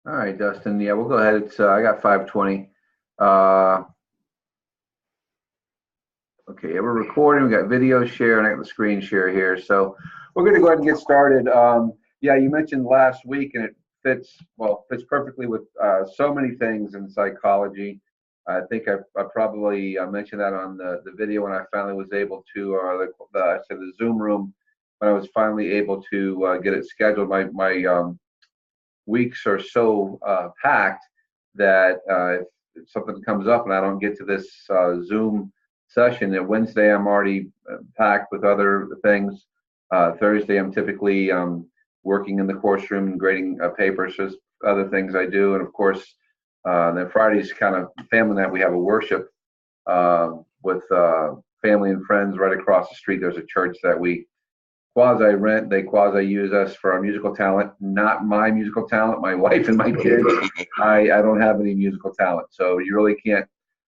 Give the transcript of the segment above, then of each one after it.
All right, Dustin. Yeah, we'll go ahead. It's I got 5:20. Uh, okay, yeah, we're recording. We got video share and I got the screen share here. So we're going to go ahead and get started. Yeah, you mentioned last week, and it fits perfectly with so many things in psychology. I think I probably mentioned that on the video when I finally was able to, or I said the Zoom room when I was finally able to get it scheduled. My weeks are so packed that if something comes up and I don't get to this Zoom session, that Wednesday I'm already packed with other things. Thursday I'm typically working in the course room and grading papers, just other things I do, and of course then Friday's kind of family night. We have a worship with family and friends right across the street. There's a church that we quasi rent. They quasi use us for our musical talent. Not my musical talent. My wife and my kids. I don't have any musical talent, so you really can't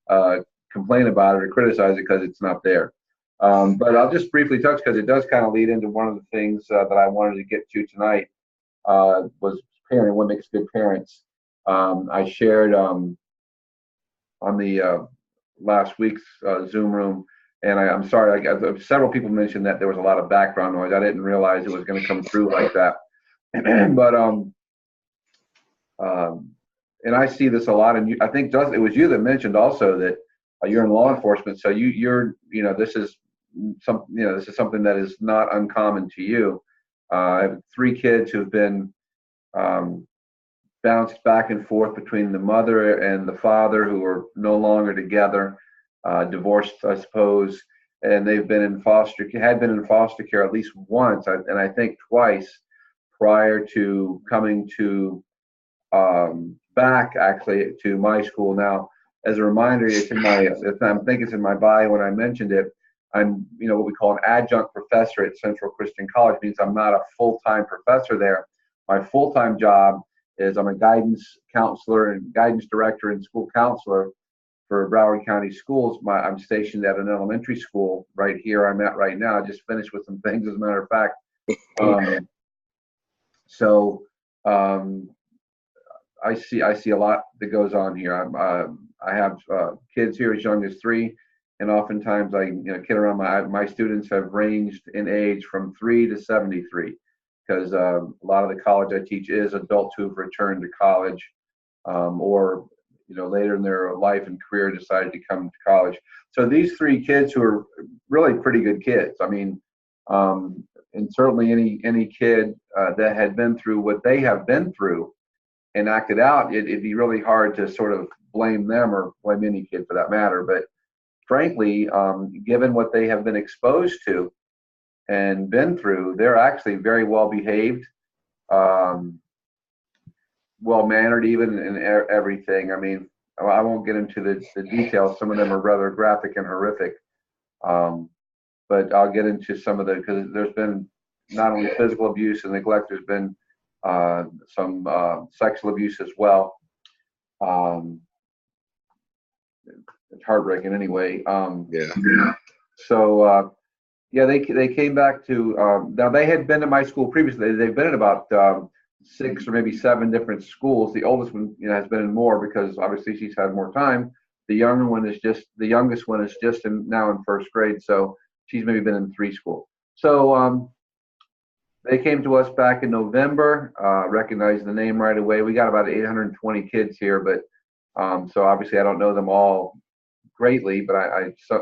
uh, complain about it or criticize it because it's not there. But I'll just briefly touch because it does kind of lead into one of the things that I wanted to get to tonight was parenting. What makes good parents? I shared on the last week's Zoom room. And I'm sorry, several people mentioned that there was a lot of background noise. I didn't realize it was going to come through like that. but um, and I see this a lot. And I think it was you that mentioned also that you're in law enforcement, so this is this is something that is not uncommon to you. I have three kids who've been um, bounced back and forth between the mother and the father, who are no longer together, divorced, I suppose, and they've been in had been in foster care at least once, and I think twice prior to coming to back actually to my school. Now, as a reminder, I think it's in my bio when I mentioned it. I'm, what we call an adjunct professor at Central Christian College. Means I'm not a full-time professor there. My full-time job is I'm a guidance counselor and guidance director and school counselor for Broward County Schools. I'm stationed at an elementary school right here I'm at right now. I just finished with some things, as a matter of fact. So um, I see a lot that goes on here. I have kids here as young as 3, and oftentimes I kid around. My students have ranged in age from 3 to 73, because a lot of the college I teach is adults who've returned to college, or later in their life and career decided to come to college. So these 3 kids who are really pretty good kids. I mean, and certainly any kid that had been through what they have been through and acted out, it'd be really hard to sort of blame them or blame any kid for that matter. But frankly, given what they have been exposed to and been through, they're actually very well behaved, um, well mannered, even in everything. I mean, I won't get into the details. Some of them are rather graphic and horrific. Um, but I'll get into some of the, because there's been not only physical abuse and neglect, there's been some sexual abuse as well. Um, it's heartbreaking anyway. Yeah. So yeah, they came back to now they had been to my school previously. They've been in about 6 or maybe 7 different schools. The oldest one, has been in more because obviously she's had more time. The youngest one is just now in first grade, so she's maybe been in 3 schools. So they came to us back in November. Recognized the name right away. We got about 820 kids here, but so obviously I don't know them all greatly, but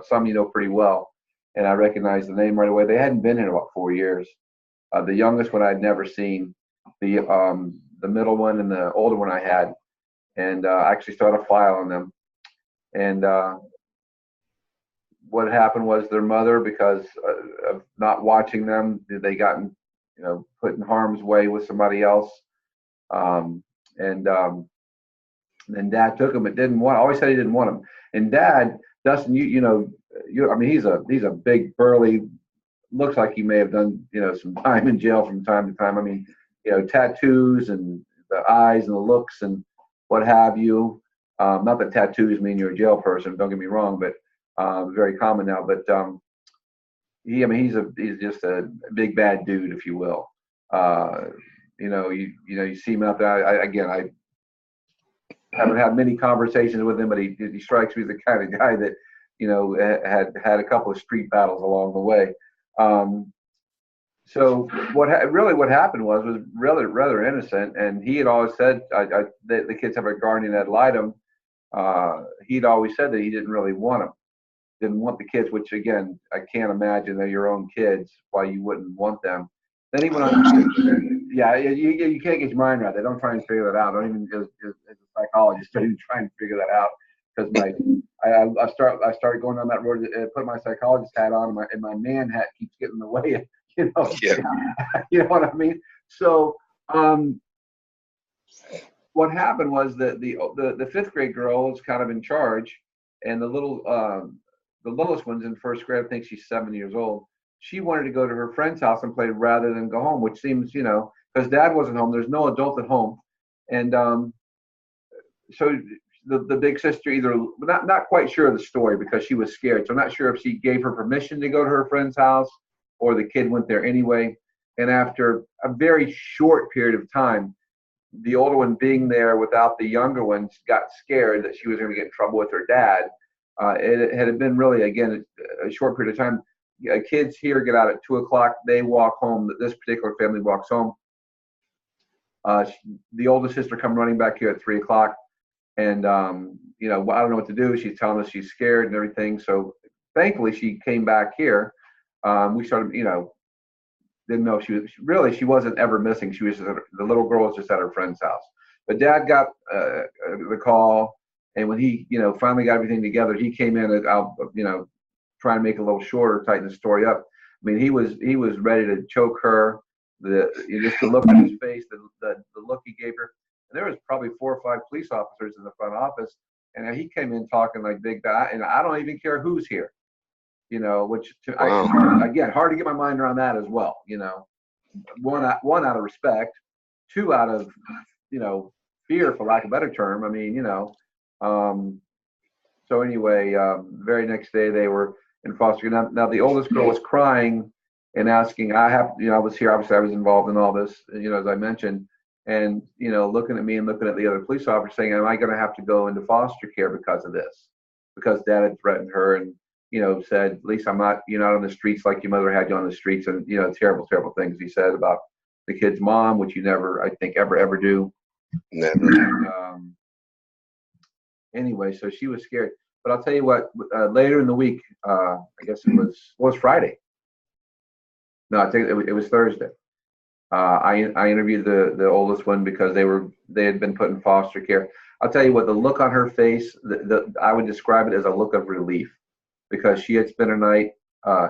some pretty well, and I recognized the name right away. They hadn't been here in about 4 years. The youngest one I'd never seen. The middle one and the older one I had, and I actually started a file on them. And what happened was their mother, because of not watching them, they gotten put in harm's way with somebody else. Um, and then Dad took him, but didn't want. Always said he didn't want him. And Dad, Dustin, I mean, he's a big burly. Looks like he may have done some time in jail from time to time. I mean, tattoos and the eyes and the looks and what have you. Not that tattoos mean you're a jail person. Don't get me wrong, but very common now. But I mean, he's just a big bad dude, if you will. You see him out there. haven't had many conversations with him, but he strikes me as the kind of guy that, you know, had a couple of street battles along the way. So what happened was rather innocent, and he had always said the kids have a guardian ad litem. He'd always said that he didn't really want them, didn't want the kids, which again I can't imagine they're your own kids why you wouldn't want them. Then he went on. Yeah, you can't get your mind around that. Don't try and figure that out. Don't even as a psychologist, don't even try and figure that out because I started going on that road, put my psychologist hat on, and my man hat keeps getting in the way. You know, Yeah. you know what I mean? So what happened was that the fifth grade girl was kind of in charge, and the littlest one's in first grade. I think she's 7 years old. She wanted to go to her friend's house and play rather than go home, which seems, you know, because dad wasn't home. There's no adult at home, and so the big sister either not quite sure of the story because she was scared. So I'm not sure if she gave her permission to go to her friend's house or the kid went there anyway. And after a very short period of time, the older one being there without the younger ones got scared that she was going to get in trouble with her dad. It had been really, again, a short period of time. Kids here get out at 2 o'clock. They walk home. This particular family walks home. The older sister come running back here at 3 o'clock. And, you know, I don't know what to do. She's telling us she's scared and everything. So thankfully she came back here. We started, you know, didn't know she wasn't ever missing. She was just the little girl was just at her friend's house. But dad got the call, and when he, you know, finally got everything together, he came in and I'll, you know, try and make it a little shorter, tighten the story up. I mean, he was ready to choke her. Just the look on his face, the look he gave her. And there was probably 4 or 5 police officers in the front office, and he came in talking like big guy, and I don't even care who's here. You know, which again, hard to get my mind around that as well. You know, one out of respect, 2 out of, you know, fear, for lack of a better term. I mean, you know, so anyway, very next day they were in foster care. Now the oldest girl was crying and asking, you know, I was here, obviously I was involved in all this, you know, as I mentioned, and, you know, looking at me and looking at the other police officer saying, am I going to have to go into foster care because of this? Because dad had threatened her and, you know, said, at least you're not on the streets like your mother had you on the streets, and, you know, terrible things he said about the kid's mom, which you never, I think, ever do. Never. And, anyway, so she was scared. But I'll tell you what, later in the week, I guess it was Friday. No, I think it was Thursday. I interviewed the oldest one because they had been put in foster care. I'll tell you what, the look on her face, I would describe it as a look of relief, because she had spent a night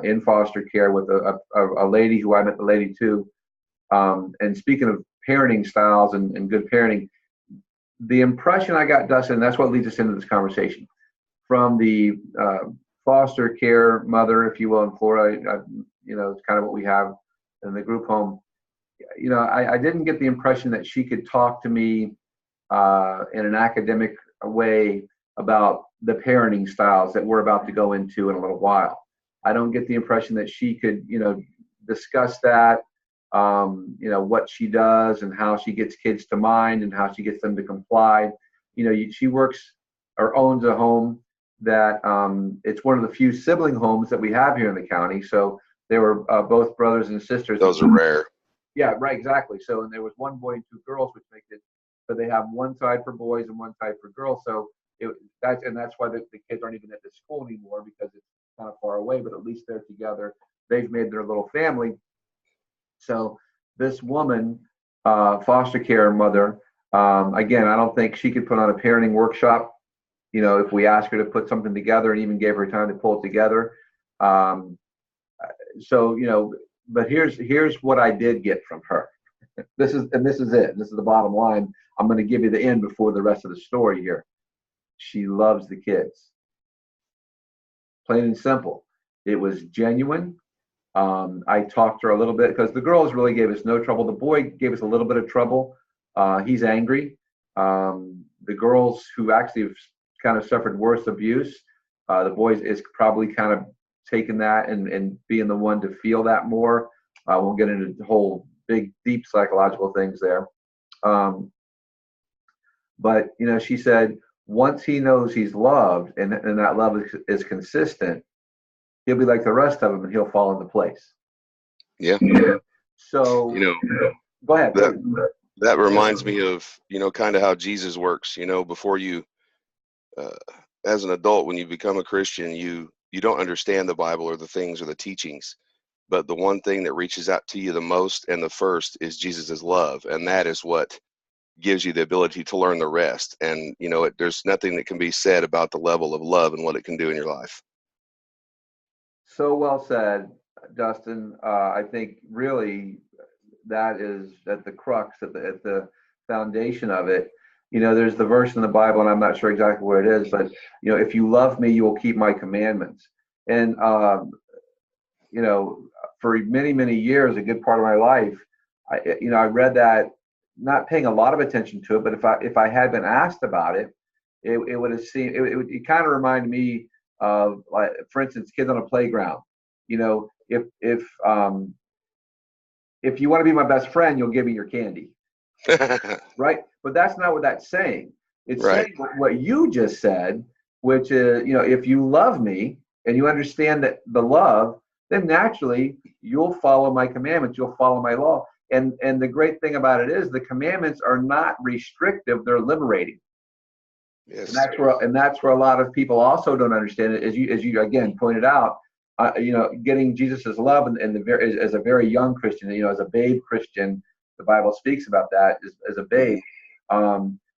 in foster care with a lady who I met the lady too. And speaking of parenting styles and good parenting, the impression I got, Dustin, that's what leads us into this conversation, from the foster care mother, if you will, in Florida, you know, it's kind of what we have in the group home. You know, I didn't get the impression that she could talk to me in an academic way about the parenting styles that we're about to go into in a little while. I don't get the impression that she could, you know, discuss that, you know, what she does and how she gets kids to mind and how she gets them to comply. You know, she works or owns a home that it's one of the few sibling homes that we have here in the county. So they were both brothers and sisters. Those are rare. Yeah, right, exactly. So, and there was 1 boy and 2 girls, which makes it so they have one side for boys and one side for girls. So that's why the kids aren't even at the school anymore, because it's kind of far away. But at least they're together. They've made their little family. So this woman, foster care mother, again, I don't think she could put on a parenting workshop. You know, if we asked her to put something together and even gave her time to pull it together. So, you know, but here's what I did get from her. This is it. This is the bottom line. I'm going to give you the end before the rest of the story here. She loves the kids. Plain and simple. It was genuine. I talked to her a little bit because the girls really gave us no trouble. The boy gave us a little bit of trouble. He's angry. The girls who actually have kind of suffered worse abuse, the boys is probably kind of taking that and being the one to feel that more. We'll get into the whole big, deep psychological things there. But, she said, once he knows he's loved and that love is consistent, he'll be like the rest of them and he'll fall into place. Yeah. So, You know, go ahead. that reminds me of, kind of how Jesus works, before you, uh, as an adult, when you become a Christian, you don't understand the Bible or the things or the teachings. But the one thing that reaches out to you the most and the first is Jesus's love. And that is what gives you the ability to learn the rest. And, there's nothing that can be said about the level of love and what it can do in your life. So well said, Dustin. I think really that is at the crux, at the foundation of it. There's the verse in the Bible, and I'm not sure exactly where it is, but if you love me, you will keep my commandments. And for many, many years, a good part of my life, I read that, not paying a lot of attention to it, but if I had been asked about it, it would have seemed, it kind of reminded me of, like, for instance, kids on a playground. If you want to be my best friend, you'll give me your candy. Right? But that's not what that's saying. It's Right. saying what you just said, which is, if you love me and you understand that the love, then naturally you'll follow my commandments, you'll follow my law. And the great thing about it is the commandments are not restrictive, they're liberating. Yes. And that's where a lot of people also don't understand it, as you again pointed out. Getting Jesus's love and as a very young Christian, as a babe Christian, the Bible speaks about that as a babe.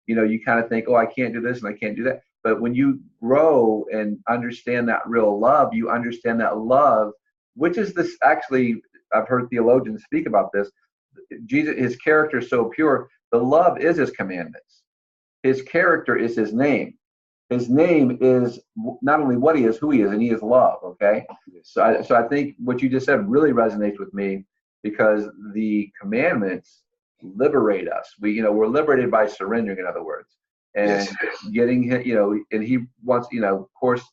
You kind of think, oh, I can't do this and I can't do that. But when you grow and understand that real love, you understand that love, which is this, actually, I've heard theologians speak about this. Jesus, his character is so pure. The love is his commandments. His character is his name. His name is not only what he is, who he is, and he is love. Okay, so I think what you just said really resonates with me, because the commandments liberate us. We're liberated by surrendering, in other words, and getting, and he wants, of course,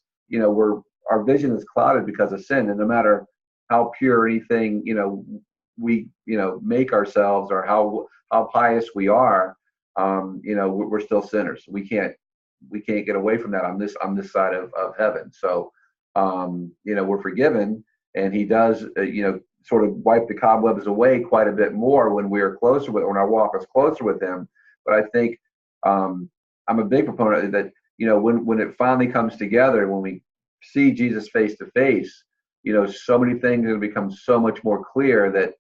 our vision is clouded because of sin, and no matter how pure anything, we, make ourselves, or how pious we are, we're still sinners. We can't get away from that on this side of heaven. So, we're forgiven, and he does, sort of wipe the cobwebs away quite a bit more when when our walk is closer with him. But I think, I'm a big proponent that, when it finally comes together, when we see Jesus face to face, so many things will become so much more clear that,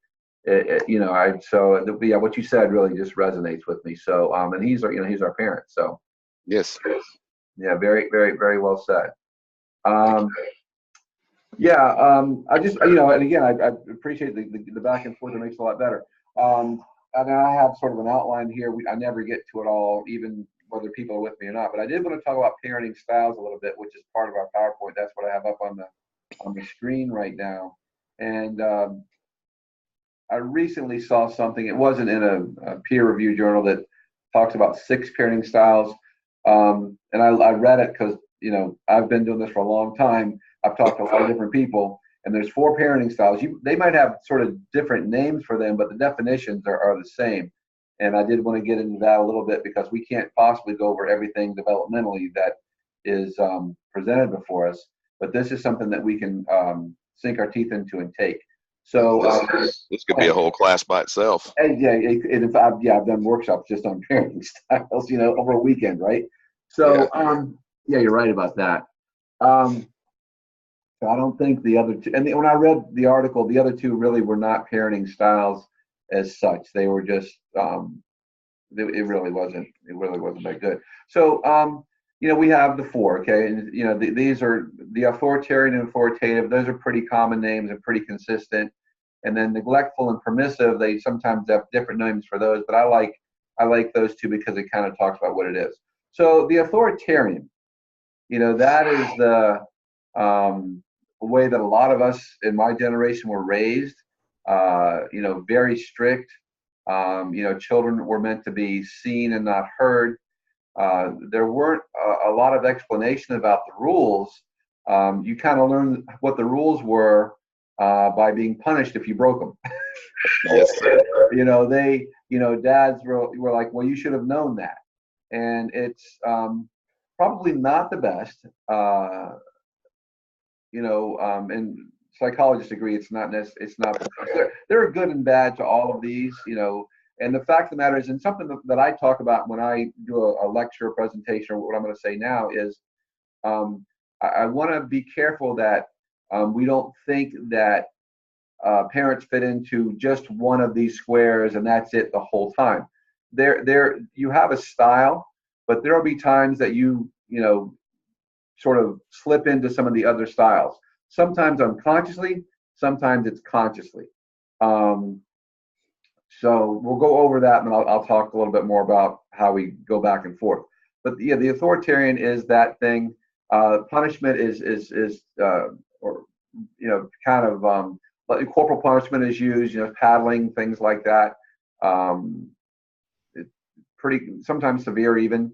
what you said really just resonates with me. So, and he's our parent. So. Yes. Yeah, very, very, very well said. I just, and again, I appreciate the back and forth. It makes it a lot better. And I have sort of an outline here. I never get to it all, even whether people are with me or not. But I did want to talk about parenting styles a little bit, which is part of our PowerPoint. That's what I have up on the screen right now. And I recently saw something. It wasn't in a peer review journal that talks about 6 parenting styles. And I read it because, I've been doing this for a long time. I've talked to a lot of different people, and there's 4 parenting styles. They might have sort of different names for them, but the definitions are the same. And I did want to get into that a little bit, because we can't possibly go over everything developmentally that is presented before us. But this is something that we can sink our teeth into and take. So this could be a whole class by itself. And I've done workshops just on parenting styles, over a weekend, right? So you're right about that. So I don't think the other two, and when I read the article, the other 2 really were not parenting styles as such. They were just, it really wasn't that good. So, we have the 4, okay, and these are the authoritarian and authoritative. Those are pretty common names and pretty consistent. And then neglectful and permissive, they sometimes have different names for those, but I like those 2 because it kind of talks about what it is. So the authoritarian, that is the way that a lot of us in my generation were raised. Very strict. Children were meant to be seen and not heard. There weren't a lot of explanation about the rules. You kind of learn what the rules were by being punished if you broke them. Yes. Dads were like, well, you should have known that. and it's probably not the best. And psychologists agree it's not it's not. There are good and bad to all of these, and the fact of the matter is, and something that I talk about when I do a lecture presentation, or what I'm going to say now is, I want to be careful that we don't think that parents fit into just one of these squares and that's it the whole time. You have a style, but there will be times that you sort of slip into some of the other styles. Sometimes unconsciously, sometimes it's consciously. So we'll go over that, and I'll talk a little bit more about how we go back and forth. But yeah, the authoritarian is that thing. Punishment is kind of corporal punishment is used, paddling, things like that. It's pretty sometimes severe even.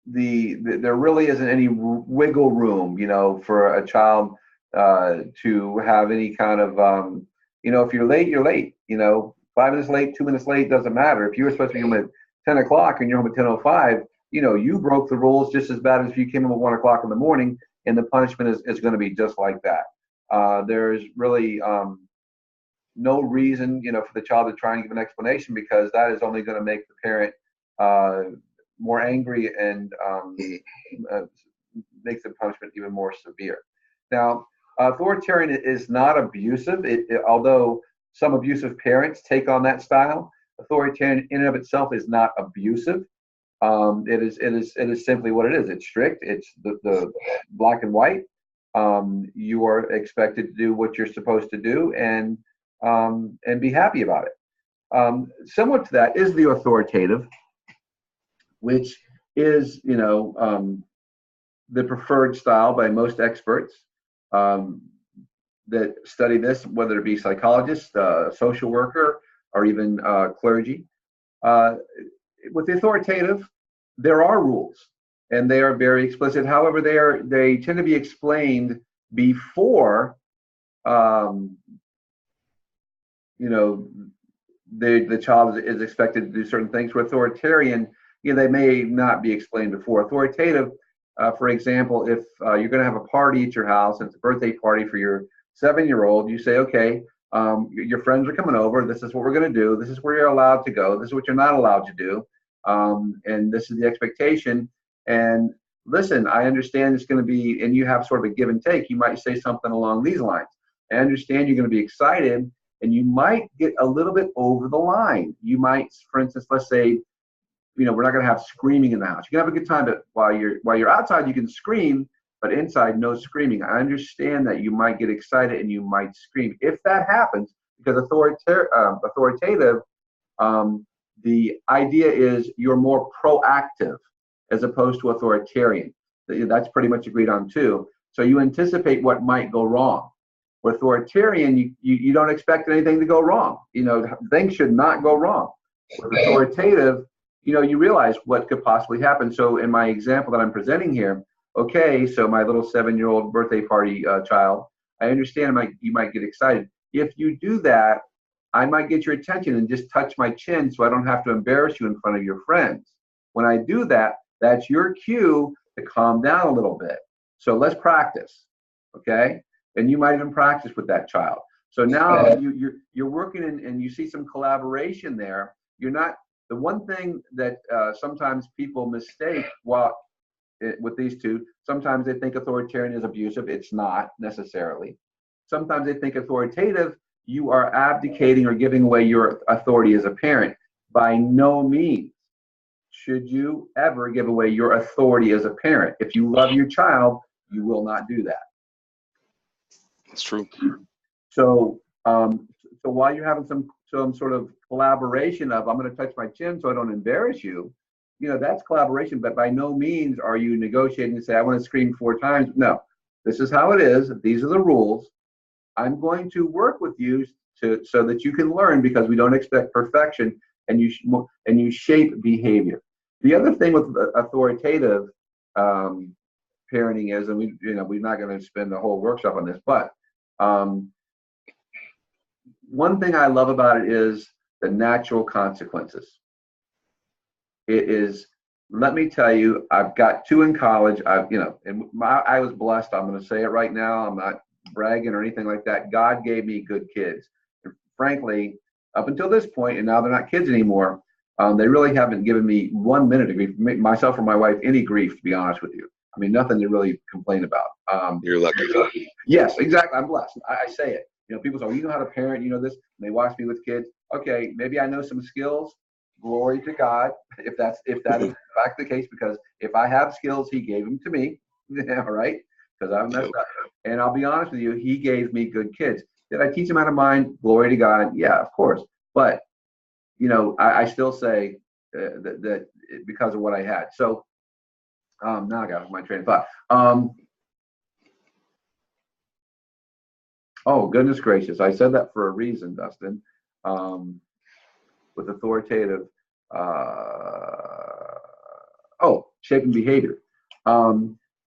There really isn't any wiggle room, for a child to have any kind of, if you're late, you're late. 5 minutes late, 2 minutes late, doesn't matter. If you were supposed to be home at 10 o'clock and you're home at 10:05, you broke the rules just as bad as if you came home at 1 o'clock in the morning, and the punishment is going to be just like that. There's really no reason, for the child to try and give an explanation, because that is only going to make the parent more angry and makes the punishment even more severe. Now, authoritarian is not abusive, although some abusive parents take on that style. Authoritarian in and of itself is not abusive. It is simply what it is. It's strict. It's the black and white. You are expected to do what you're supposed to do and be happy about it. Similar to that is the authoritative, which is the preferred style by most experts that study this, whether it be psychologists, social worker, or even clergy. With the authoritative, there are rules, and they are very explicit. However, they tend to be explained before the child is expected to do certain things. For authoritarian, they may not be explained before. Authoritative, for example, if you're going to have a party at your house, and it's a birthday party for your 7-year-old, you say, okay, your friends are coming over. This is what we're going to do. This is where you're allowed to go. This is what you're not allowed to do. And this is the expectation. And listen, I understand it's going to be, and you have sort of a give and take. You might say something along these lines. I understand you're going to be excited, and you might get a little bit over the line. You might, for instance, let's say, we're not going to have screaming in the house. You can have a good time, but while you're outside, you can scream, but inside, no screaming. I understand that you might get excited and you might scream. If that happens, because authoritative, the idea is you're more proactive as opposed to authoritarian. That's pretty much agreed on too. So you anticipate what might go wrong. With authoritarian, you don't expect anything to go wrong. Things should not go wrong. With authoritative, you realize what could possibly happen. So in my example that I'm presenting here, okay, so my little 7-year-old birthday party child, I understand you might get excited. If you do that, I might get your attention and just touch my chin so I don't have to embarrass you in front of your friends. When I do that, that's your cue to calm down a little bit. So let's practice, okay? And you might even practice with that child. So now you're working and you see some collaboration there. You're not, the one thing that sometimes people mistake with these two, sometimes they think authoritarian is abusive. It's not necessarily. Sometimes they think authoritative, you are abdicating or giving away your authority as a parent. By no means should you ever give away your authority as a parent. If you love your child, you will not do that. That's true. So while you're having some sort of collaboration of, I'm going to touch my chin so I don't embarrass you, that's collaboration, but by no means are you negotiating to say, I want to scream 4 times. No, this is how it is. These are the rules. I'm going to work with you so that you can learn, because we don't expect perfection, and you shape behavior. The other thing with authoritative parenting is, and we're not going to spend the whole workshop on this, but one thing I love about it is the natural consequences. It is, let me tell you, I've got two in college. I was blessed. I'm going to say it right now. I'm not bragging or anything like that. God gave me good kids. And frankly, up until this point, and now they're not kids anymore, they really haven't given me 1 minute of grief, myself or my wife, any grief, to be honest with you. I mean, nothing to really complain about. You're lucky. Yes, exactly. I'm blessed. I say it. People say, oh, you know how to parent, you know this, and they watch me with kids. Okay, maybe I know some skills. Glory to God, if that is in fact the case, because if I have skills, He gave them to me, all right? Because I'm messed up. And I'll be honest with you, He gave me good kids. Did I teach them how to mind? Glory to God, yeah, of course. But I still say that because of what I had. So now I got my train of thought. Oh, goodness gracious. I said that for a reason, Dustin. With authoritative, shaping behavior.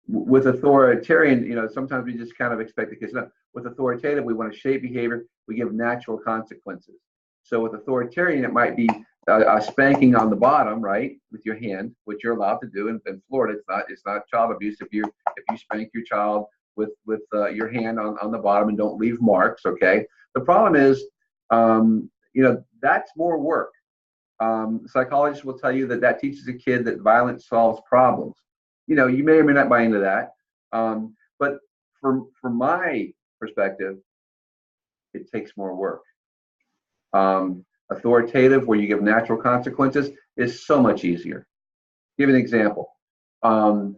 With authoritarian, sometimes we just kind of expect the kids. No, with authoritative, we want to shape behavior. We give natural consequences. So with authoritarian, it might be a spanking on the bottom, right, with your hand, which you're allowed to do. In Florida, it's not child abuse if you spank your child with your hand on the bottom and don't leave marks. Okay. The problem is, that's more work. Psychologists will tell you that teaches a kid that violence solves problems. You may or may not buy into that. But from my perspective, it takes more work. Authoritative, where you give natural consequences, is so much easier. Give an example. In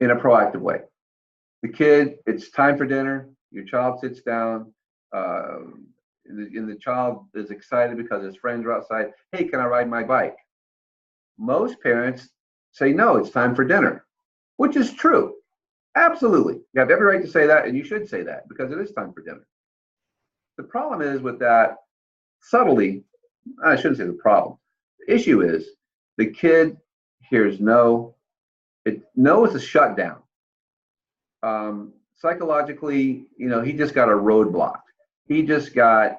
a proactive way. The kid, it's time for dinner. Your child sits down. And the child is excited because his friends are outside. Hey, can I ride my bike? Most parents say, no, it's time for dinner, which is true. Absolutely. You have every right to say that, and you should say that because it is time for dinner. The problem is with that subtlety, I shouldn't say the problem. The issue is the kid hears no. No is a shutdown. Psychologically, he just got a roadblock. He just got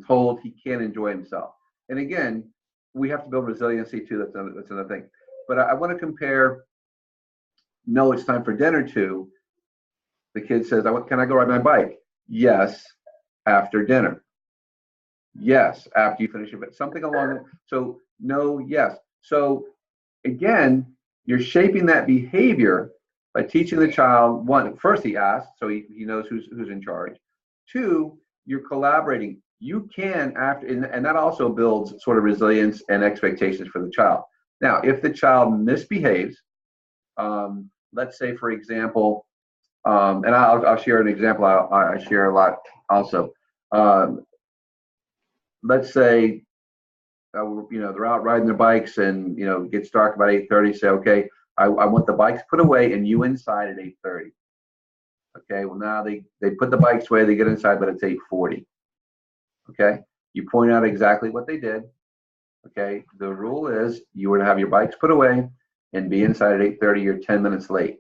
told he can't enjoy himself. And again, we have to build resiliency too. That's another thing. But I want to compare, no, it's time for dinner to, the kid says, can I go ride my bike? Yes, after dinner. Yes, after you finish it. Something along, so no, yes. So again, you're shaping that behavior by teaching the child, one, first he asks, so he knows who's in charge. Two, you're collaborating. You can, and that also builds sort of resilience and expectations for the child. Now, if the child misbehaves, let's say, for example, and I'll share an example I share a lot also. Let's say, they're out riding their bikes and, it gets dark about 8:30, say, okay, I want the bikes put away and you inside at 8:30. Okay, well now they put the bikes away, they get inside, but it's 8:40. Okay, you point out exactly what they did. Okay, the rule is you were to have your bikes put away and be inside at 8:30. You're 10 minutes late.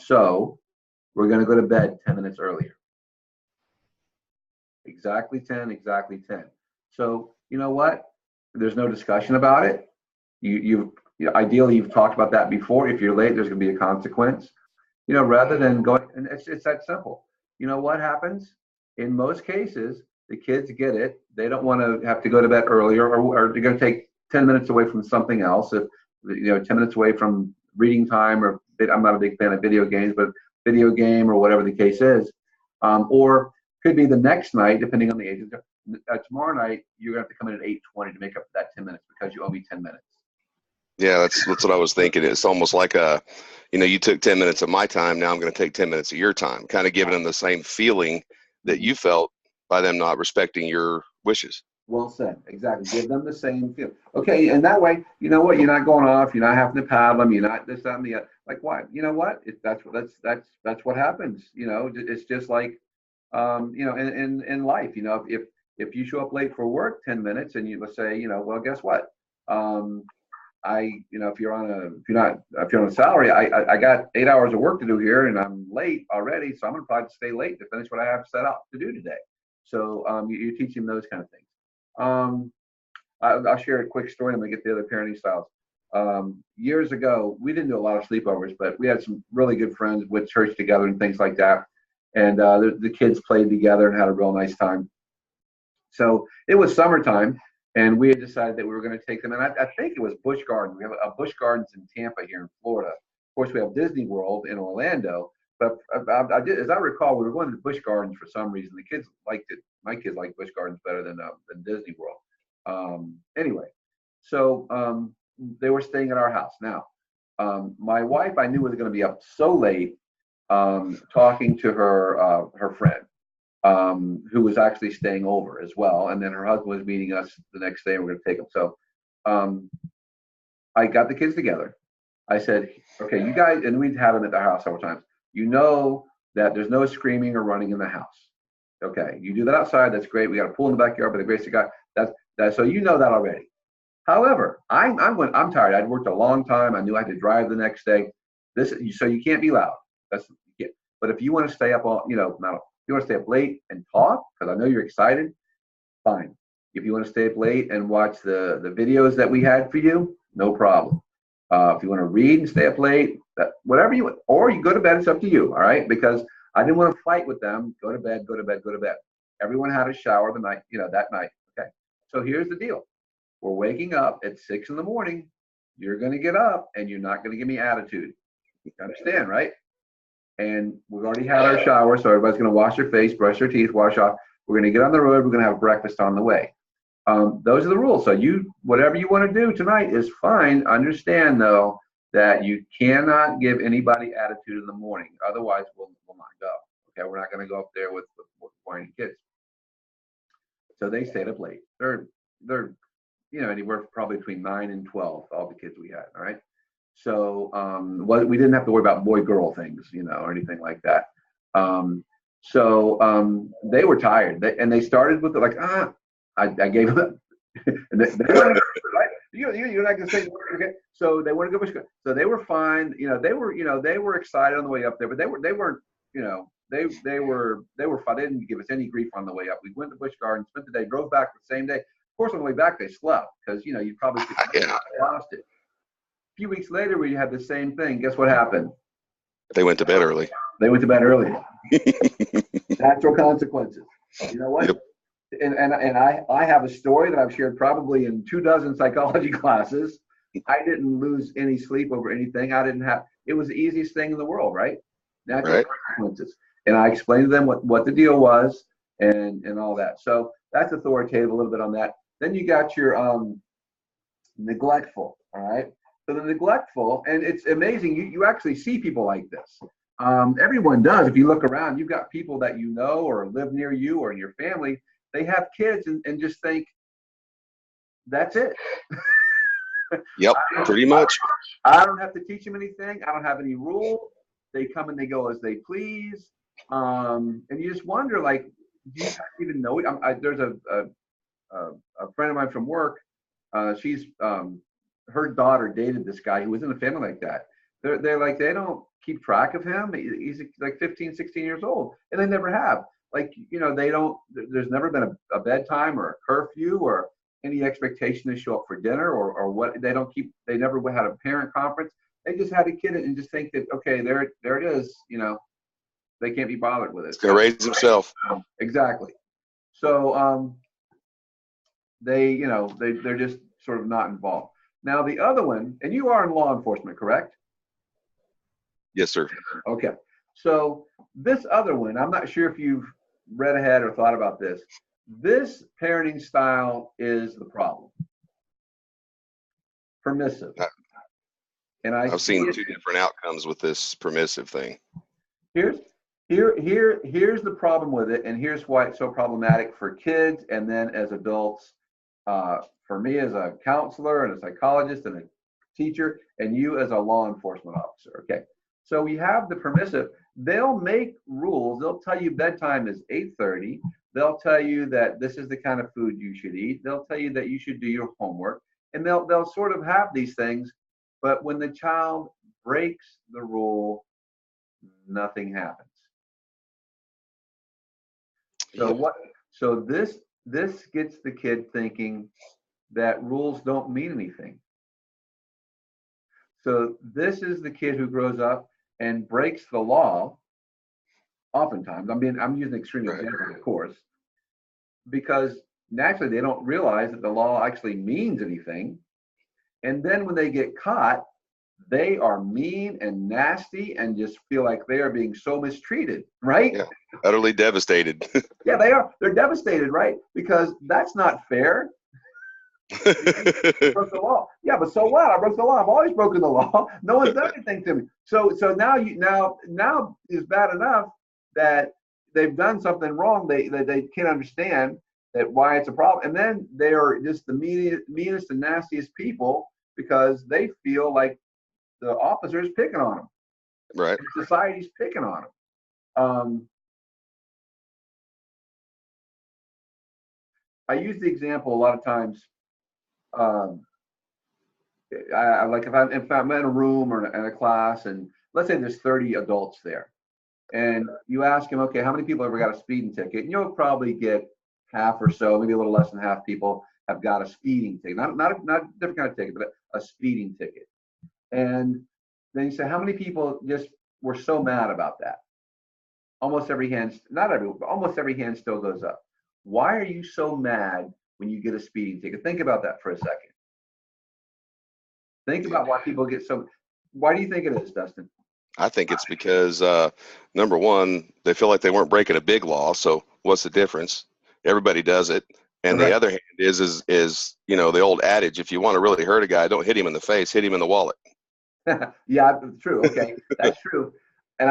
So we're going to go to bed 10 minutes earlier. Exactly 10, exactly 10. So you know what? There's no discussion about it. Ideally, you've talked about that before. If you're late, there's going to be a consequence. Rather than going, and it's that simple. What happens? In most cases, the kids get it. They don't want to have to go to bed earlier, or they're going to take 10 minutes away from something else. If 10 minutes away from reading time, or I'm not a big fan of video games, but video game or whatever the case is, or could be the next night, depending on the age. Tomorrow night, you're going to have to come in at 8:20 to make up that 10 minutes because you owe me 10 minutes. Yeah, that's what I was thinking. It's almost like you took 10 minutes of my time. Now I'm going to take 10 minutes of your time, kind of giving them the same feeling that you felt by them not respecting your wishes. Well said. Exactly. Give them the same feel. Okay. And that way, you know what? You're not going off. You're not having to paddle them. You're not this, that, and the other. Like why? You know what? That's what happens. It's just like, in life, if you show up late for work 10 minutes and you let's say, well, guess what? If you're on a salary, I got 8 hours of work to do here and I'm late already. So I'm going to probably stay late to finish what I have set out to do today. So you're teaching those kind of things. I'll share a quick story and we get the other parenting styles. Years ago, we didn't do a lot of sleepovers, but we had some really good friends with church together and things like that. And the kids played together and had a real nice time. So it was summertime, and we had decided that we were going to take them. And I think it was Busch Gardens. We have a Busch Gardens in Tampa here in Florida. Of course, we have Disney World in Orlando. But as I recall, we were going to Busch Gardens for some reason. The kids liked it. My kids liked Busch Gardens better than Disney World. Anyway, so they were staying at our house. Now, my wife, I knew was going to be up so late talking to her friend. Who was actually staying over as well. And then her husband was meeting us the next day and we're going to take them. So I got the kids together. I said, okay, you guys, and we'd had them at the house several times. You know that there's no screaming or running in the house. Okay, you do that outside, that's great. We got a pool in the backyard by the grace of God. That's so you know that already. However, I'm tired. I'd worked a long time. I knew I had to drive the next day. So you can't be loud. But if you want to stay up all, not you want to stay up late and talk, because I know you're excited, fine. If you want to stay up late and watch the videos that we had for you, no problem. If you want to read and stay up late, whatever you want, or you go to bed, it's up to you, all right? Because I didn't want to fight with them. Go to bed, go to bed, go to bed. Everyone had a shower the night, that night. Okay. So here's the deal. We're waking up at 6 in the morning. You're going to get up and you're not going to give me attitude. You understand, right? And we've already had our shower, so everybody's going to wash their face, brush their teeth, wash off. We're going to get on the road. We're going to have breakfast on the way. Those are the rules. So whatever you want to do tonight is fine. Understand, though, that you cannot give anybody attitude in the morning. Otherwise, we'll not go. Okay, we're not going to go up there with whining kids. So they stayed up late. They're anywhere probably between 9 and 12, all the kids we had. All right. So we didn't have to worry about boy-girl things, or anything like that. So they were tired, and they started with I gave them, and they were right. You're not gonna say okay. So they want to go. So they were fine. They were excited on the way up there, but they weren't. They were fine. They didn't give us any grief on the way up. We went to Busch Gardens, spent the day, drove back the same day. Of course, on the way back they slept because you probably lost it. A few weeks later, we had the same thing. Guess what happened? They went to bed early. They went to bed early. Natural consequences. You know what? Yep. And I have a story that I've shared probably in 24 psychology classes. I didn't lose any sleep over anything. It was the easiest thing in the world, right? Natural consequences. And I explained to them what the deal was and all that. So that's authoritative a little bit on that. Then you got your neglectful, all right? So the neglectful, and it's amazing, you actually see people like this. Everyone does. If you look around, you've got people that you know or live near you or in your family, they have kids and just think, that's it. Yep, pretty much. I don't have to teach them anything. I don't have any rules. They come and they go as they please. And you just wonder, do you even know it? There's a friend of mine from work. She's her daughter dated this guy who was in a family like that. They're like, they don't keep track of him. He's like 15, 16 years old, and they never have. They don't. There's never been a bedtime or a curfew or any expectation to show up for dinner or what. They don't keep. They never had a parent conference. They just had a kid and just think that okay, there it is. They can't be bothered with it. He's gonna raise himself. Exactly. So they're just sort of not involved. Now the other one, and you are in law enforcement, correct? Yes, sir. Okay. So this other one, I'm not sure if you've read ahead or thought about this. This parenting style is the problem. Permissive. And I've seen two different outcomes with this permissive thing. Here's the problem with it, and here's why it's so problematic for kids and then as adults. For me as a counselor and a psychologist and a teacher, and you as a law enforcement officer. Okay. So we have the permissive. They'll make rules. They'll tell you bedtime is 8:30. They'll tell you that this is the kind of food you should eat. They'll tell you that you should do your homework. And they'll sort of have these things. But when the child breaks the rule, nothing happens. So this gets the kid thinking, that rules don't mean anything. So this is the kid who grows up and breaks the law. Oftentimes, I'm using extreme Right. examples, of course, because naturally they don't realize that the law actually means anything. And then when they get caught, they are mean and nasty and just feel like they are being so mistreated, right? Yeah. Utterly devastated. Yeah, they are. They're devastated, right? Because that's not fair. I broke the law. Yeah, but so what? I broke the law. I've always broken the law. No one's done anything to me. So now now is bad enough that they've done something wrong. They can't understand that why it's a problem, and then they are just the meanest and nastiest people because they feel like the officer is picking on them. Right. Society's picking on them. I use the example a lot of times. Um, I like if I'm in a room or in a class, and let's say there's 30 adults there, and you ask them, okay, how many people ever got a speeding ticket? And you'll probably get half or so, maybe a little less than half people have got a speeding ticket, not a different kind of ticket, but a speeding ticket. And then you say, how many people just were so mad about that? Almost every hand, not every, but almost every hand still goes up. Why are you so mad when you get a speeding ticket? Think about that for a second. Think about why people get so. Why do you think it is, Dustin? I think it's because number one, they feel like they weren't breaking a big law. So what's the difference? Everybody does it. And the Right. other hand is the old adage: if you want to really hurt a guy, don't hit him in the face, hit him in the wallet. Yeah, true. Okay, that's true. And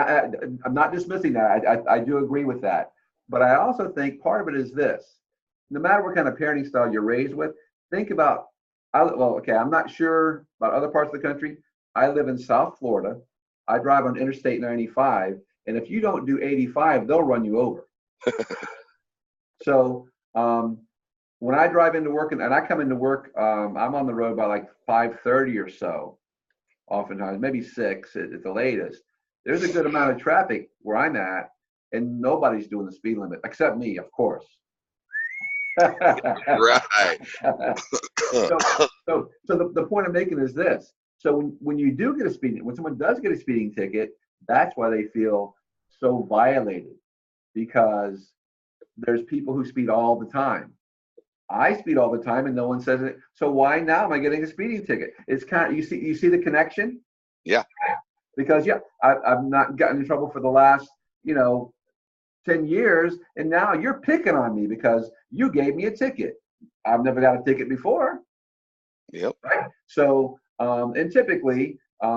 I'm not dismissing that. I do agree with that. But I also think part of it is this: no matter what kind of parenting style you're raised with, think about. Well, okay, I'm not sure about other parts of the country. I live in South Florida. I drive on Interstate 95, and if you don't do 85, they'll run you over. So when I drive into work and I come into work, I'm on the road by like 5:30 or so. Oftentimes, maybe 6 at the latest. There's a good amount of traffic where I'm at, and nobody's doing the speed limit except me, of course. Right. So the point I'm making is this. So when you do get a when someone does get a speeding ticket, that's why they feel so violated, because there's people who speed all the time. I speed all the time and no one says it. So why now am I getting a speeding ticket? It's kind of, you see the connection? Yeah. Because I've not gotten in trouble for the last, 10 years, and now you're picking on me because you gave me a ticket. I've never got a ticket before. Yep. Right. So and typically I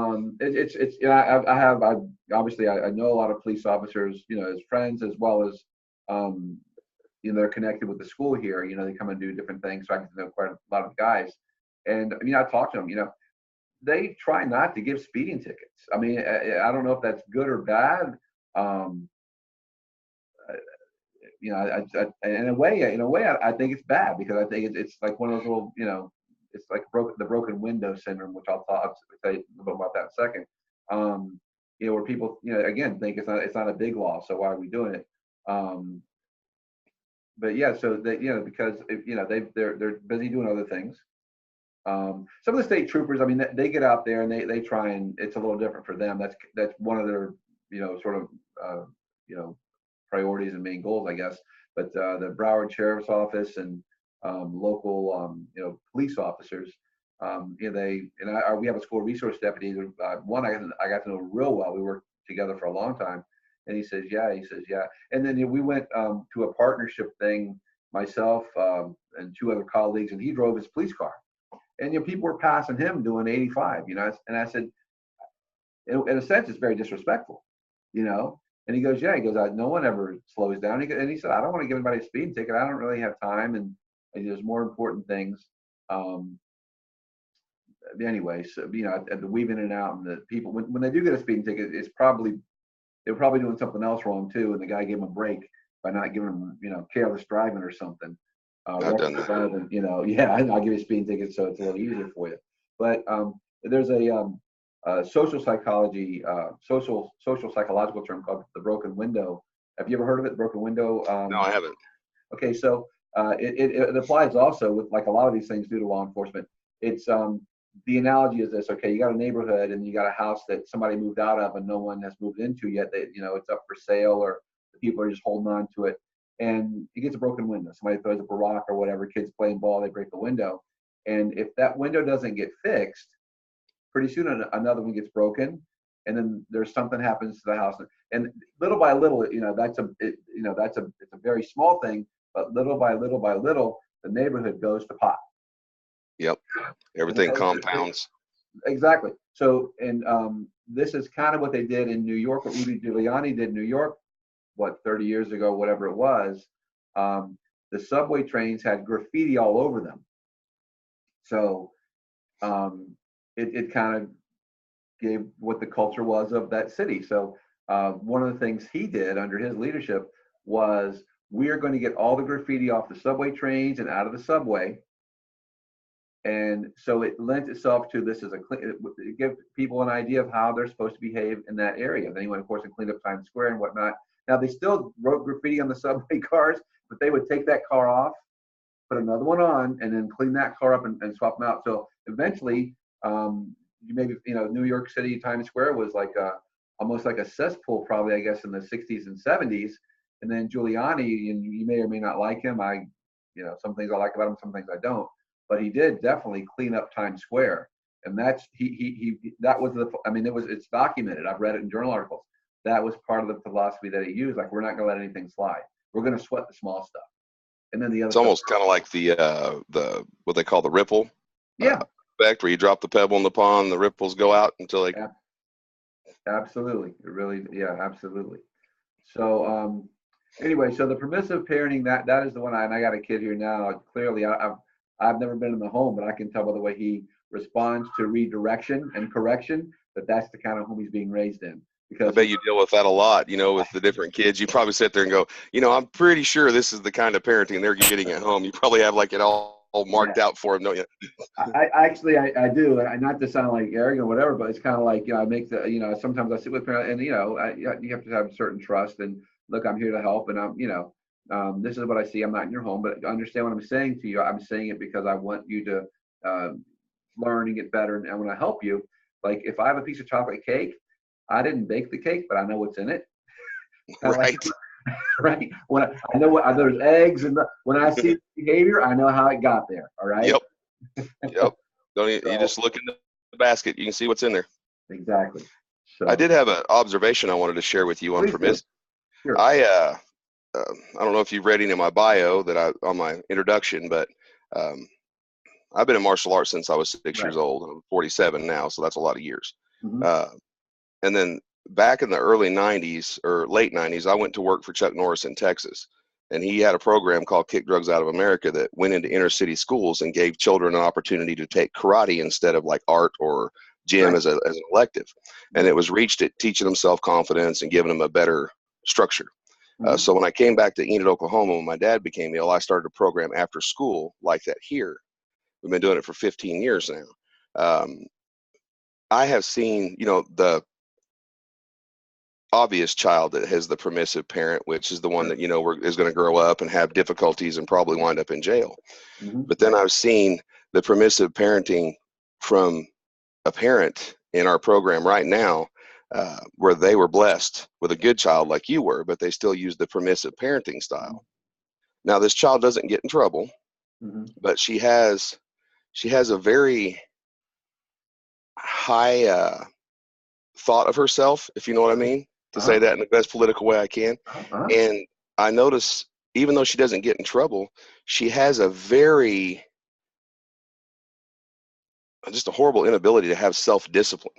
obviously I know a lot of police officers, as friends, as well as they're connected with the school here. They come and do different things, so I get to know quite a lot of guys. And I talk to them. They try not to give speeding tickets. I don't know if that's good or bad. In a way, I think it's bad, because I think it's like one of those little, it's like the broken window syndrome, which I'll tell you a little about that in a second. Where people, again, think it's not a big law, so why are we doing it? But yeah, so they, because they're busy doing other things. Some of the state troopers, they get out there and they try, and it's a little different for them. That's one of their, sort of, priorities and main goals, I guess. But the Broward Sheriff's Office and local, police officers, we have a school resource deputy. One I got to know real well. We worked together for a long time, and he says, yeah. And then we went to a partnership thing, myself and 2 other colleagues, and he drove his police car, and people were passing him doing 85. And I said, in a sense, it's very disrespectful, And he goes, no one ever slows down. And he said, I don't want to give anybody a speeding ticket. I don't really have time, and there's more important things. Anyway, so at the weaving in and out, and the people, when they do get a speeding ticket, they're probably doing something else wrong too, and the guy gave them a break by not giving them, careless driving or something. I've done that. Rather than, I'll give you a speeding ticket so it's a little easier for you. But there's a social psychology, social psychological term called the broken window. Have you ever heard of it, broken window? No, I haven't. Okay, so it applies also with like a lot of these things due to law enforcement. It's the analogy is this: okay, you got a neighborhood and you got a house that somebody moved out of and no one has moved into yet. That it's up for sale or the people are just holding on to it, and it gets a broken window. Somebody throws up a rock or whatever. Kids playing ball, they break the window, and if that window doesn't get fixed, pretty soon another one gets broken, and then there's something happens to the house, and little by little, it's a very small thing, but little by little by little, the neighborhood goes to pot. Yep. Everything compounds. Exactly. So, and this is kind of what they did in New York, what Rudy Giuliani did in New York, 30 years ago, whatever it was. The subway trains had graffiti all over them. So it kind of gave what the culture was of that city. So one of the things he did under his leadership was, we are going to get all the graffiti off the subway trains and out of the subway. And so it lent itself to this as it gives people an idea of how they're supposed to behave in that area. Then he went, of course, and cleaned up Times Square and whatnot. Now, they still wrote graffiti on the subway cars, but they would take that car off, put another one on, and then clean that car up and swap them out. So eventually, New York City, Times Square was like almost like a cesspool, probably, I guess, in the 60s and 70s. And then Giuliani, and you may or may not like him. Some things I like about him, some things I don't. But he did definitely clean up Times Square, and that's that was it's documented. I've read it in journal articles. That was part of the philosophy that he used. Like, we're not going to let anything slide. We're going to sweat the small stuff, and then the other. It's almost kind of like the what they call the ripple. Yeah. Effect, where you drop the pebble in the pond, the ripples go out until they. Absolutely, it really, absolutely. So anyway, so the permissive parenting, that is the one. I got a kid here now. Clearly, I've never been in the home, but I can tell by the way he responds to redirection and correction that that's the kind of home he's being raised in. Because I bet you deal with that a lot, with the different kids. You probably sit there and go, I'm pretty sure this is the kind of parenting they're getting at home. You probably have like it all marked out for them, don't you? I do. And not to sound like arrogant or whatever, but it's kind of like, I make sometimes I sit with parents and, you have to have certain trust and look, I'm here to help. And I'm, this is what I see. I'm not in your home, but understand what I'm saying to you. I'm saying it because I want you to learn and get better. And I want to help you. Like, if I have a piece of chocolate cake, I didn't bake the cake, but I know what's in it. Right. Right. When I know there's eggs, and when I see behavior, I know how it got there. All right. Yep. You just look in the basket. You can see what's in there. Exactly. So I did have an observation I wanted to share with you on permissive. Sure. I don't know if you've read any of my bio on my introduction, but I've been in martial arts since I was 6 years old. I'm 47 now, so that's a lot of years. Mm-hmm. And then back in the early 90s or late 90s, I went to work for Chuck Norris in Texas. And he had a program called Kick Drugs Out of America that went into inner city schools and gave children an opportunity to take karate instead of like art or gym as an elective. And it was reached at teaching them self-confidence and giving them a better structure. Mm-hmm. So when I came back to Enid, Oklahoma, when my dad became ill, I started a program after school like that here. We've been doing it for 15 years now. I have seen, the obvious child that has the permissive parent, which is the one that, is going to grow up and have difficulties and probably wind up in jail. Mm-hmm. But then I've seen the permissive parenting from a parent in our program right now, where they were blessed with a good child like you were, but they still use the permissive parenting style. Now, this child doesn't get in trouble, but she has a very high thought of herself, if you know what I mean, to say that in the best political way I can. And I notice, even though she doesn't get in trouble, she has a just a horrible inability to have self-discipline.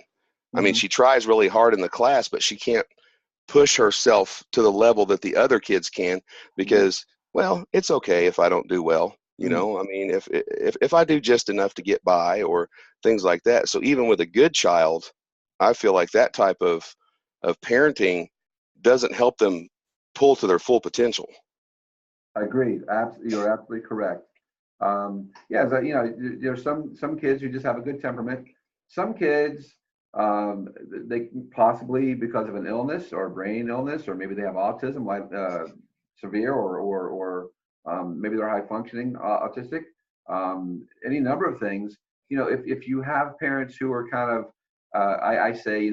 I mean, she tries really hard in the class, but she can't push herself to the level that the other kids can because, well, it's okay if I don't do well. I mean, if I do just enough to get by or things like that. So even with a good child, I feel like that type of parenting doesn't help them pull to their full potential. Agreed. You're absolutely correct. There's some kids who just have a good temperament. Some kids, they possibly because of an illness or a brain illness, or maybe they have autism, like severe or maybe they're high functioning autistic, any number of things. If you have parents who are kind of, I say,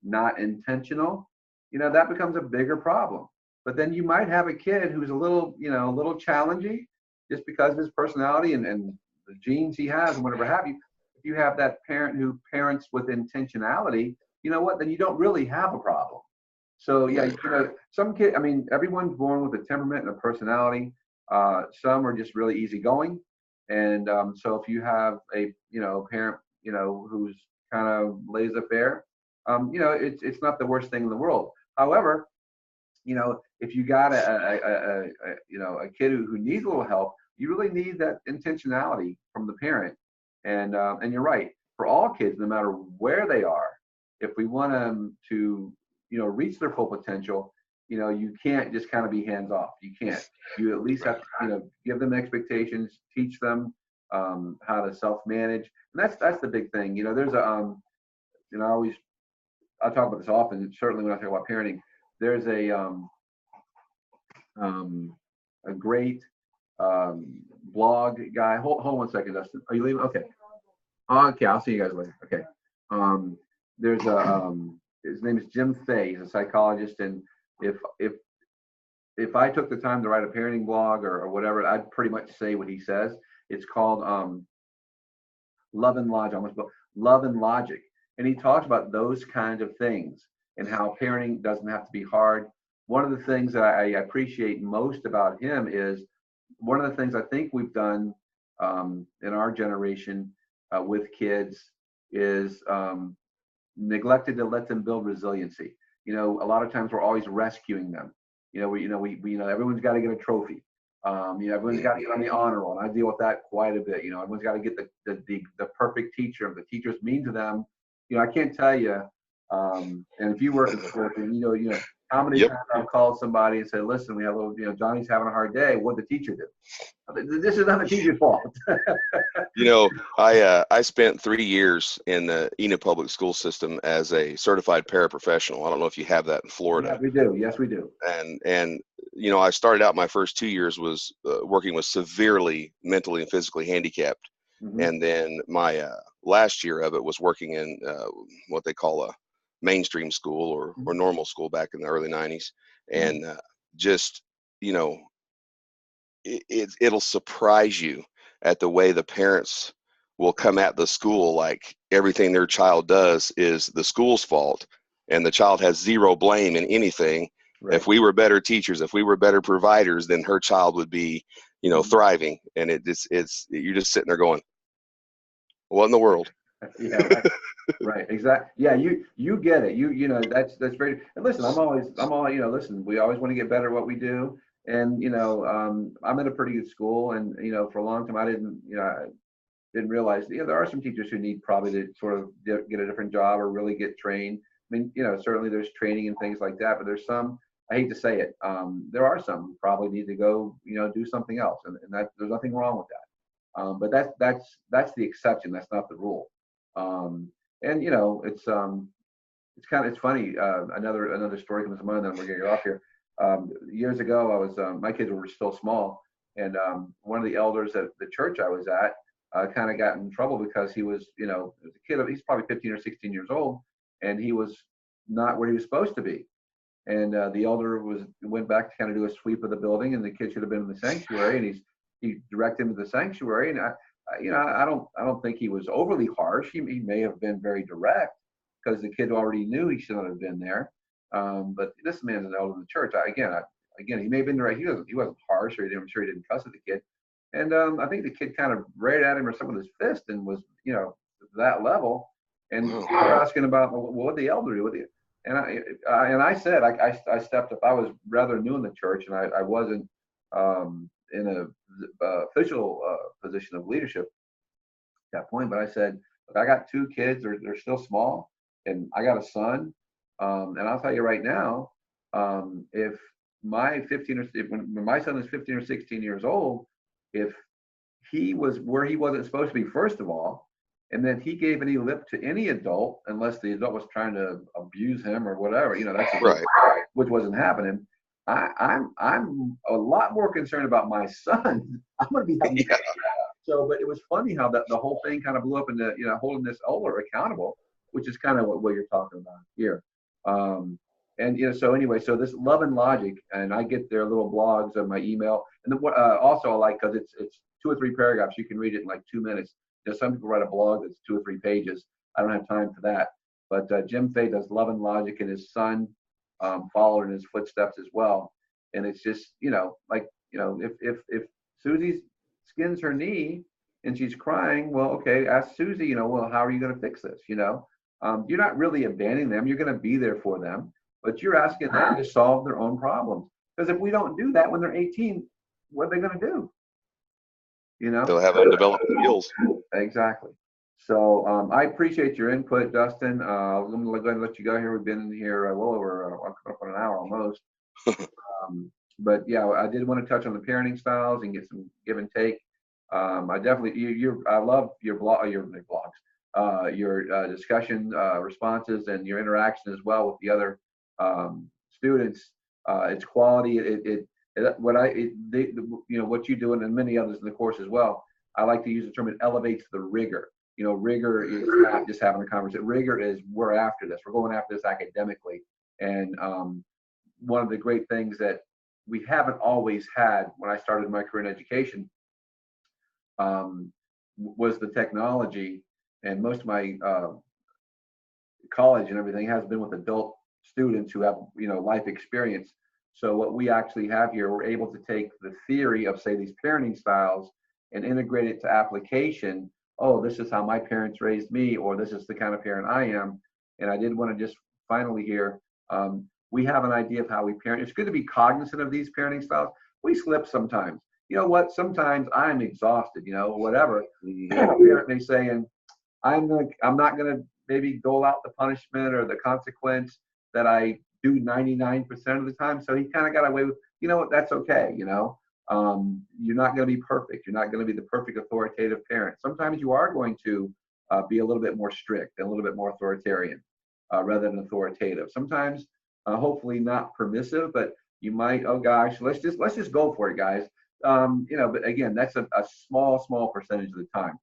not intentional, that becomes a bigger problem. But then you might have a kid who's a little challenging just because of his personality and the genes he has and whatever have you. If you have that parent who parents with intentionality, you know what, then you don't really have a problem. So yeah, some kid, I mean, everyone's born with a temperament and a personality. Some are just really easygoing. And so if you have a, parent, who's kind of laissez-faire, it's not the worst thing in the world. However, if you got a kid who needs a little help, you really need that intentionality from the parent. And you're right, for all kids, no matter where they are, if we want them to, reach their full potential, you can't just kind of be hands off. You can't. You at least have to, give them expectations, teach them how to self-manage, and that's the big thing. There's I talk about this often. Certainly when I talk about parenting, there's a great blog guy. Hold on 1 second, Dustin. Are you leaving? Okay. Okay, I'll see you guys later. Okay. There's his name is Jim Fay. He's a psychologist, and if I took the time to write a parenting blog or whatever, I'd pretty much say what he says. It's called Love and Logic, Love and Logic, and he talks about those kinds of things and how parenting doesn't have to be hard. One of the things that I appreciate most about him is one of the things I think we've done in our generation with kids is neglected to let them build resiliency. A lot of times we're always rescuing them. We everyone's got to get a trophy. Everyone's got to get on the honor roll, and I deal with that quite a bit. Everyone's got to get the perfect teacher. If the teacher's mean to them, I can't tell you. And if you work in school, how many times I've called somebody and said, "Listen, we have a little, Johnny's having a hard day. What'd the teacher do?" This is not the teacher's fault. I spent 3 years in the Enid public school system as a certified paraprofessional. I don't know if you have that in Florida. Yeah, we do. Yes, we do. And I started out, my first 2 years was working with severely mentally and physically handicapped. Mm-hmm. And then my last year of it was working in what they call a mainstream school or normal school back in the early 90s. And just, it'll surprise you at the way the parents will come at the school like everything their child does is the school's fault, and the child has zero blame in anything. Right. If we were better teachers, if we were better providers, then her child would be, thriving. And you're just sitting there going, what in the world? Yeah, right. Right, exactly. Yeah, you get it. That's very. And listen, I'm all. Listen, we always want to get better at what we do. And I'm in a pretty good school, and for a long time I didn't realize there are some teachers who need probably to sort of get a different job or really get trained. I mean, certainly there's training and things like that, but there's some, I hate to say it, there are some who probably need to go, do something else, and that there's nothing wrong with that. But that's the exception. That's not the rule. And it's funny. Another story comes to mind. Then we're getting off here. Years ago, I was my kids were still small, and one of the elders at the church I was at kind of got in trouble because he was, as a kid, he's probably 15 or 16 years old, and he was not where he was supposed to be. And the elder went back to kind of do a sweep of the building, and the kid should have been in the sanctuary, and he directed him to the sanctuary. And I don't think he was overly harsh. He may have been very direct because the kid already knew he shouldn't have been there. But this man's an elder in the church. Again, he may have been direct. He wasn't harsh, or I'm sure he didn't cuss at the kid. And I think the kid kind of rared at him or something with his fist and was, that level. And they're asking about, well, what did the elder do with you? And I said, I stepped up. I was rather new in the church, and I wasn't in a official position of leadership at that point. But I said, look, I got two kids. They're still small, and I got a son. And I'll tell you right now, if my when my son is 15 or 16 years old, if he was where he wasn't supposed to be, first of all, and then he gave any lip to any adult, unless the adult was trying to abuse him or whatever, that's right, which wasn't happening. I'm a lot more concerned about my son. I'm going to be having Yeah. so, but it was funny how the whole thing kind of blew up into, holding this Oler accountable, which is kind of what you're talking about here. Um, and so anyway, so this Love and Logic, and I get their little blogs on my email, and then what also I like, because it's 2 or 3 paragraphs, you can read it in like 2 minutes. Some people write a blog that's 2 or 3 pages. I don't have time for that. But Jim Fay does Love and Logic, and his son followed in his footsteps as well. And it's just, like, if Susie skins her knee and she's crying, well, okay, ask Susie, well, how are you going to fix this? You're not really abandoning them. You're going to be there for them, but you're asking them to solve their own problems. Because if we don't do that when they're 18, what are they going to do? They'll have undeveloped skills. Exactly. So I appreciate your input, Dustin. I'm going to go ahead and let you go here. We've been in here well over up on an hour almost. But yeah, I did want to touch on the parenting styles and get some give and take. I definitely, I love your blogs, your discussion responses and your interaction as well with the other students. It's quality. What you do and many others in the course as well. I like to use the term, it elevates the rigor. Rigor is not just having a conversation. Rigor is, we're after this. We're going after this academically. And one of the great things that we haven't always had when I started my career in education was the technology. And most of my college and everything has been with adult students who have, life experience. So what we actually have here, we're able to take the theory of, say, these parenting styles and integrate it to application. Oh, this is how my parents raised me, or this is the kind of parent I am. And I did want to just finally here, we have an idea of how we parent. It's good to be cognizant of these parenting styles. We slip sometimes. You know what? Sometimes I'm exhausted, whatever. A parent may say, and I'm not going to maybe dole out the punishment or the consequence that I do 99% of the time. So he kind of got away with, what, that's okay. You're not going to be perfect. You're not going to be the perfect authoritative parent. Sometimes you are going to be a little bit more strict and a little bit more authoritarian rather than authoritative. Sometimes, hopefully not permissive, but you might, oh gosh, let's just go for it, guys. But again, that's a small percentage of the time.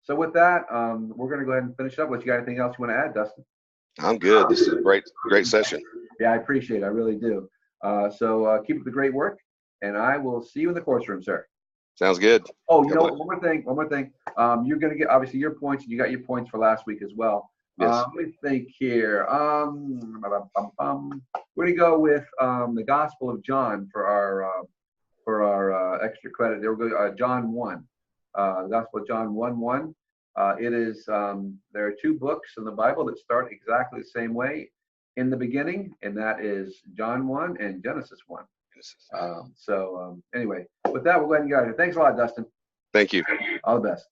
So with that, we're going to go ahead and finish up. What you got? Anything else you want to add, Dustin? I'm good. This is a great session. Yeah, I appreciate it. I really do. So keep up the great work, and I will see you in the course room, sir. Sounds good. Oh, one more thing. You're going to get, obviously, your points, and you got your points for last week as well. Yes. Let me think here. We're going to go with the Gospel of John for our extra credit. There we go. John 1. The Gospel of John 1:1. It is, there are 2 books in the Bible that start exactly the same way in the beginning, and that is John 1 and Genesis 1. Anyway, with that, we'll go ahead and get out of here. Thanks a lot, Dustin. Thank you. All the best.